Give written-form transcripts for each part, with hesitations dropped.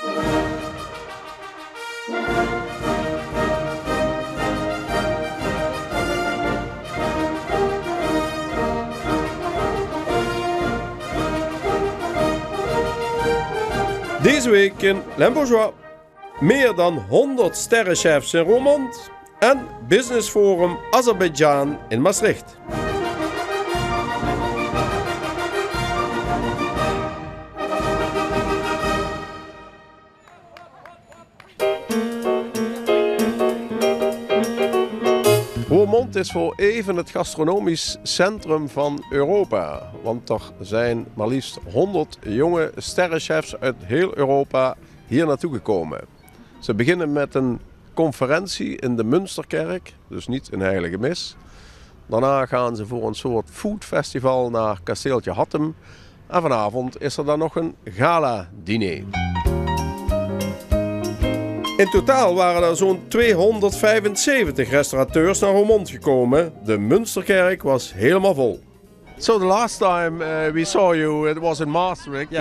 Deze week in Les Bourgeois. Meer dan 100 sterrenchefs in Roermond en Business Forum Azerbeidzjan in Maastricht. Roermond is voor even het gastronomisch centrum van Europa. Want er zijn maar liefst 100 jonge sterrenchefs uit heel Europa hier naartoe gekomen. Ze beginnen met een conferentie in de Münsterkerk, dus niet een heilige mis. Daarna gaan ze voor een soort foodfestival naar kasteeltje Hattem. En vanavond is er dan nog een gala-diner. In totaal waren er zo'n 275 restaurateurs naar Roermond gekomen. De Münsterkerk was helemaal vol. So the last time we saw you, it was in Maastricht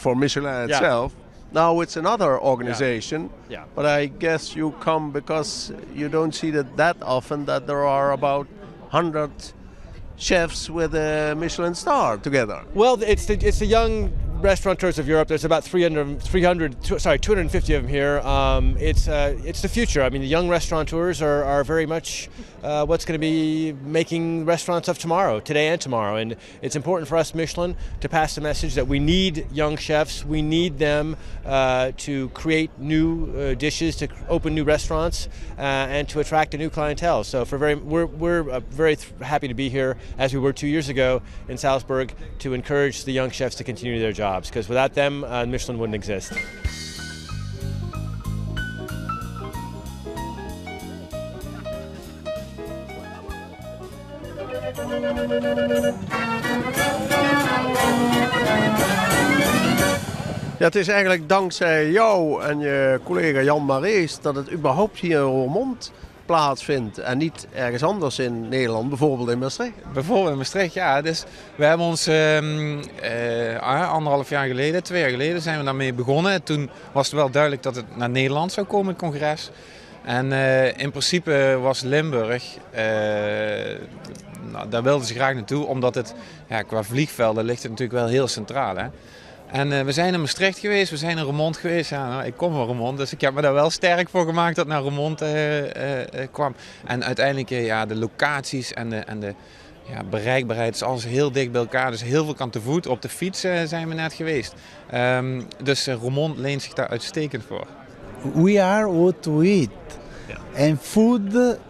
for Michelin itself. Now it's another organization, but I guess you come because you don't see that often that there are about 100 chefs with a Michelin star together. Well, it's the young restaurateurs of Europe. There's about 250 of them here. It's the future. I mean, the young restaurateurs are very much what's going to be making restaurants of tomorrow, today and tomorrow. And it's important for us, Michelin, to pass the message that we need young chefs. We need them to create new dishes, to open new restaurants, and to attract a new clientele. So we're very happy to be here, as we were 2 years ago in Salzburg, to encourage the young chefs to continue their jobs. Because without them, Michelin wouldn't exist. Ja, het is eigenlijk dankzij jou en je collega Jan Marees dat het überhaupt hier in Roermond plaatsvindt en niet ergens anders in Nederland, bijvoorbeeld in Maastricht. Bijvoorbeeld in Maastricht, ja. Dus we hebben ons 2 jaar geleden zijn we daarmee begonnen. Toen was het wel duidelijk dat het naar Nederland zou komen, het congres. En in principe was Limburg, daar wilden ze graag naartoe, omdat het qua vliegvelden ligt het natuurlijk wel heel centraal. Hè? En we zijn in Maastricht geweest, we zijn in Roermond geweest. Ja, nou, ik kom van Roermond, dus ik heb me daar wel sterk voor gemaakt dat naar Roermond kwam. En uiteindelijk de locaties en de bereikbaarheid is alles heel dicht bij elkaar. Dus heel veel kan te voet. Op de fiets zijn we net geweest. Dus Roermond leent zich daar uitstekend voor. We are what we eat. And food,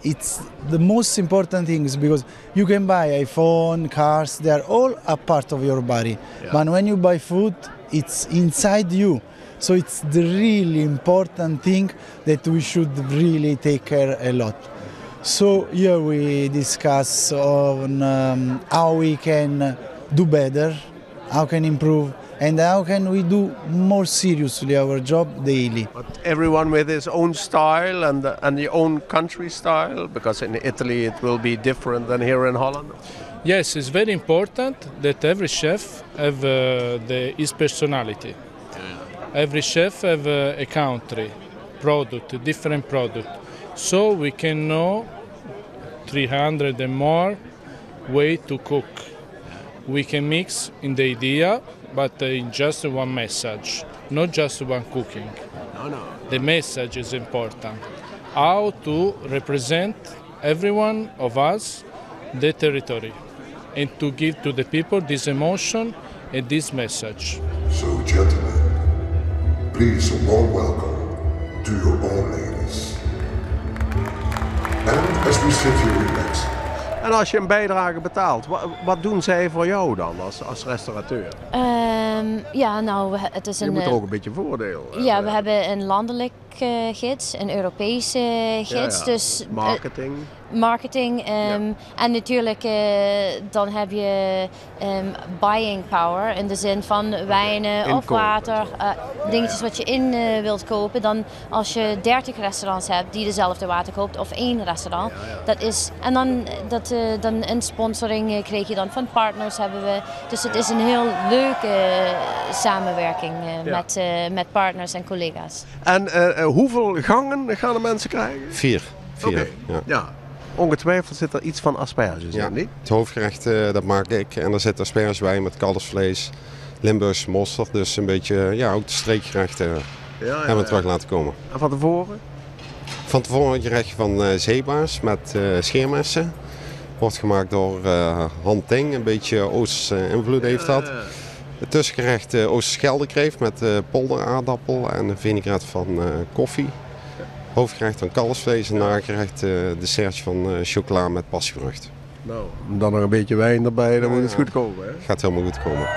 it's the most important things because you can buy iPhone, cars, they are all a part of your body. Yeah. But when you buy food, it's inside you. So it's the really important thing that we should really take care a lot. So here we discuss on how we can do better, how can improve, and how can we do more seriously our job daily. But everyone with his own style and the own country style, because in Italy it will be different than here in Holland. Yes, it's very important that every chef have his personality. Every chef have a country, product, a different product. So we can know 300 and more way to cook. We can mix in the idea, but in just one message, not just one cooking. No. The message is important. How to represent everyone of us, the territory, and to give to the people this emotion and this message. So, gentlemen, please a warm welcome to your own ladies. And as we sit here relaxed. En als je een bijdrage betaalt, wat doen zij voor jou dan als restaurateur? Het is je moet er ook een beetje voordeel. Ja, we hebben een landelijk gids, een Europese gids. Ja. Dus, marketing. marketing. En natuurlijk dan heb je buying power in de zin van wijnen of water. Dingetjes wat je in wilt kopen. Dan als je 30 restaurants hebt die dezelfde water koopt of 1 restaurant. Dat is, en dan een sponsoring kreeg je dan van partners hebben we. Dus het is een heel leuke samenwerking met partners en collega's. En hoeveel gangen gaan de mensen krijgen? 4. Okay. Ja. Ongetwijfeld zit er iets van asperges in, niet? Het hoofdgerecht dat maak ik en er zit asperges bij met kalfsvlees, Limburgse mosterd, dus een beetje ook de streekgerechten hebben we terug laten komen. En van tevoren? Van tevoren een gerechtje van zeebaars met scheermessen. Wordt gemaakt door Han Ting, een beetje Oosterse invloed heeft dat. Het tussengerecht Oosterscheldekreeft met polderaardappel en een vinaigrette van koffie. Hoofdgerecht van kalfsvlees en nagerecht dessertje van chocola met passievrucht. Nou, dan nog een beetje wijn erbij, dan moet het goed komen. Hè? Gaat helemaal goed komen.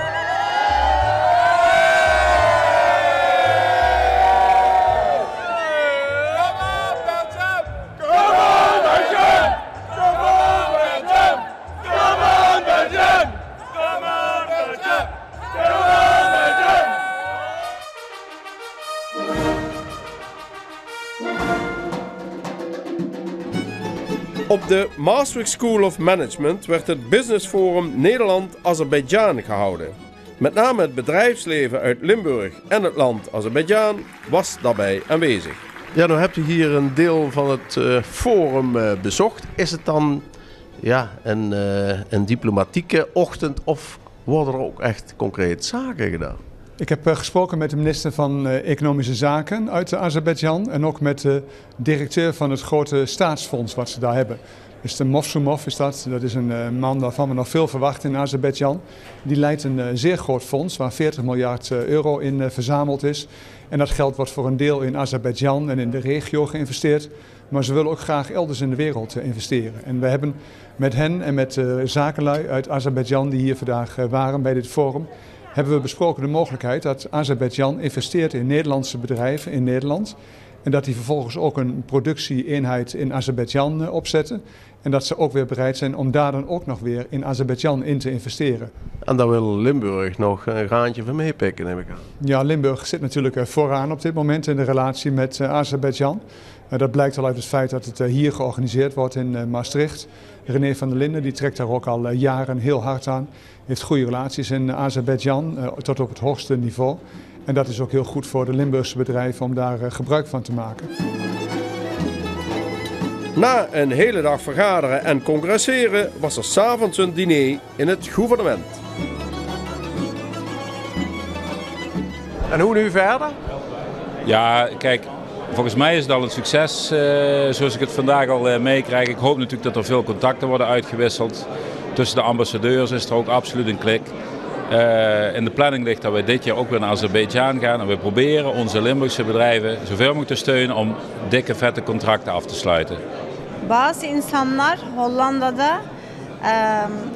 Op de Maastricht School of Management werd het Business Forum Nederland-Azerbeidzjan gehouden. Met name het bedrijfsleven uit Limburg en het land Azerbeidzjan was daarbij aanwezig. Ja, nu hebt u hier een deel van het forum bezocht. Is het dan een diplomatieke ochtend of worden er ook echt concreet zaken gedaan? Ik heb gesproken met de minister van Economische Zaken uit Azerbeidzjan en ook met de directeur van het grote staatsfonds wat ze daar hebben. Dus de Movsumov is dat. Dat is een man waarvan we nog veel verwachten in Azerbeidzjan. Die leidt een zeer groot fonds waar 40 miljard euro in verzameld is. En dat geld wordt voor een deel in Azerbeidzjan en in de regio geïnvesteerd. Maar ze willen ook graag elders in de wereld investeren. En we hebben met hen en met zakenlui uit Azerbeidzjan die hier vandaag waren bij dit forum, hebben we besproken de mogelijkheid dat Azerbeidzjan investeert in Nederlandse bedrijven in Nederland. En dat die vervolgens ook een productieeenheid in Azerbeidzjan opzetten. En dat ze ook weer bereid zijn om daar dan ook nog weer in Azerbeidzjan in te investeren. En daar wil Limburg nog een graantje van meepikken, neem ik aan. Ja, Limburg zit natuurlijk vooraan op dit moment in de relatie met Azerbeidzjan. Dat blijkt al uit het feit dat het hier georganiseerd wordt in Maastricht. René van der Linden die trekt daar ook al jaren heel hard aan. Heeft goede relaties in Azerbeidzjan tot op het hoogste niveau. En dat is ook heel goed voor de Limburgse bedrijven om daar gebruik van te maken. Na een hele dag vergaderen en congresseren was er 's avonds een diner in het gouvernement. En hoe nu verder? Ja, kijk, volgens mij is het al een succes zoals ik het vandaag al meekrijg. Ik hoop natuurlijk dat er veel contacten worden uitgewisseld. Tussen de ambassadeurs is er ook absoluut een klik. In de planning ligt dat we dit jaar ook weer naar Azerbeidzjan gaan. En we proberen onze Limburgse bedrijven zoveel mogelijk te steunen om dikke vette contracten af te sluiten. Bazı insanlar Hollanda'da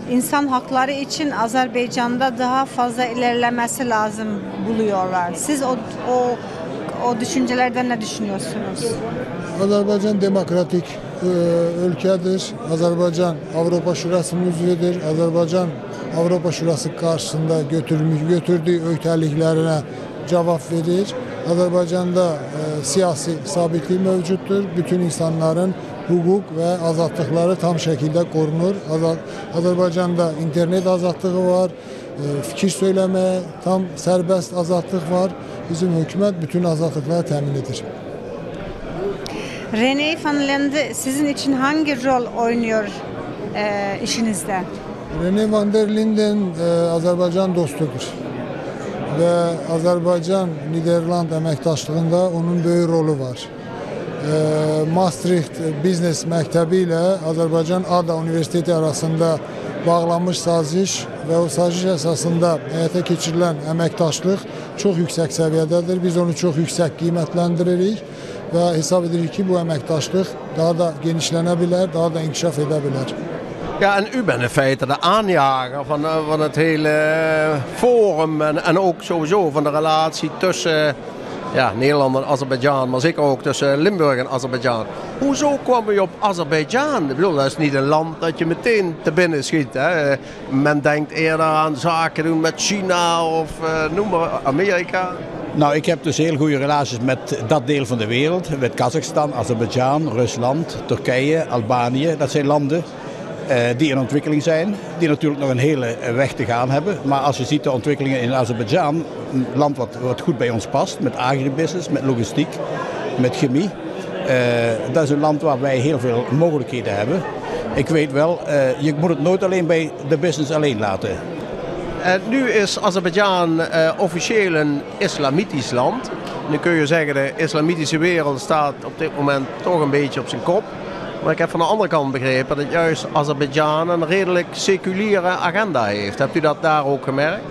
insan hakları için Azerbaycan'da daha fazla ilerlemesi lazım buluyorlar. Siz o düşüncelerden ne düşünüyorsunuz? Azerbaycan demokratik ülkedir. Azerbaycan Avrupa Şurası'nın üzvüdür. Azerbaycan Avrupa Şurası karşısında götürdüğü öhdəliklerine cevap verir. Azerbaycan'da siyasi sabitlik mevcuttur. Bütün insanların hukuk ve azadlıkları tam şekilde korunur. Azerbaycan'da internet azadlığı var, fikir söyleme, tam serbest azadlık var. Bizim hükümet bütün azadlıkları temin edir. René van der Linden sizin için hangi rol oynuyor işinizde? René van der Linden Azerbaycan dostudur. Ve Azerbaycan-Niderland əməkdaşlığında onun böyük rolu var. Maastricht Biznes Məktəbi ilə Azərbaycan ADA Universiteti arasında bağlanmış saziş və o saziş əsasında həyata keçirilən əməkdaşlıq çox yüksək səviyyədədir. Biz onu çox yüksək qiymətləndiririk və hesab edirik ki, bu əməkdaşlıq daha da genişlənə bilər, daha da inkişaf edə bilər. Ja, en u bent in feite de aanjager van het hele forum en ook sowieso van de relatie tussen Ja, Nederland en Azerbeidzjan, maar zeker ook tussen Limburg en Azerbeidzjan. Hoezo kwam je op Azerbeidzjan? Ik bedoel, dat is niet een land dat je meteen te binnen schiet. Hè? Men denkt eerder aan zaken doen met China of noem maar Amerika. Nou, ik heb dus heel goede relaties met dat deel van de wereld. Met Kazachstan, Azerbeidzjan, Rusland, Turkije, Albanië. Dat zijn landen die in ontwikkeling zijn. Die natuurlijk nog een hele weg te gaan hebben. Maar als je ziet de ontwikkelingen in Azerbeidzjan, een land wat goed bij ons past. Met agribusiness, met logistiek, met chemie. Dat is een land waar wij heel veel mogelijkheden hebben. Ik weet wel, je moet het nooit alleen bij de business alleen laten. Nu is Azerbeidzjan officieel een islamitisch land. Nu kun je zeggen, de islamitische wereld staat op dit moment toch een beetje op zijn kop. Maar ik heb van de andere kant begrepen dat juist Azerbeidzjan een redelijk seculiere agenda heeft. Hebt u dat daar ook gemerkt?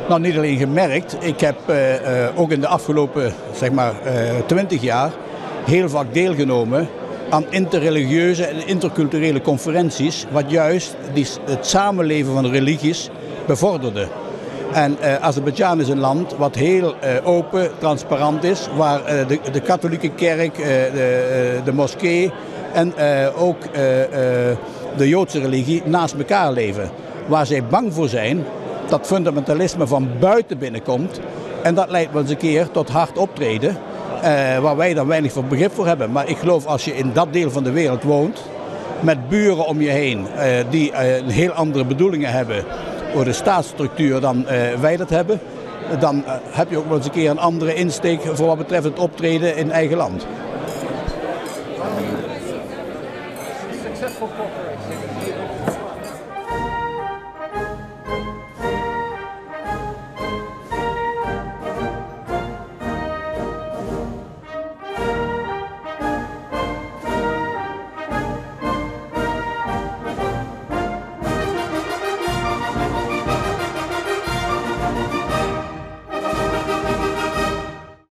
Nou, niet alleen gemerkt. Ik heb ook in de afgelopen 20 jaar heel vaak deelgenomen aan interreligieuze en interculturele conferenties, wat juist het samenleven van de religies bevorderde. En Azerbeidzjan is een land wat heel open, transparant is, waar de katholieke kerk, de moskee en ook de Joodse religie naast elkaar leven. Waar zij bang voor zijn dat fundamentalisme van buiten binnenkomt en dat leidt wel eens een keer tot hard optreden. Waar wij dan weinig begrip voor hebben. Maar ik geloof als je in dat deel van de wereld woont, met buren om je heen die heel andere bedoelingen hebben voor de staatsstructuur dan wij dat hebben, dan heb je ook wel eens een keer een andere insteek voor wat betreft het optreden in eigen land. Successful corporation.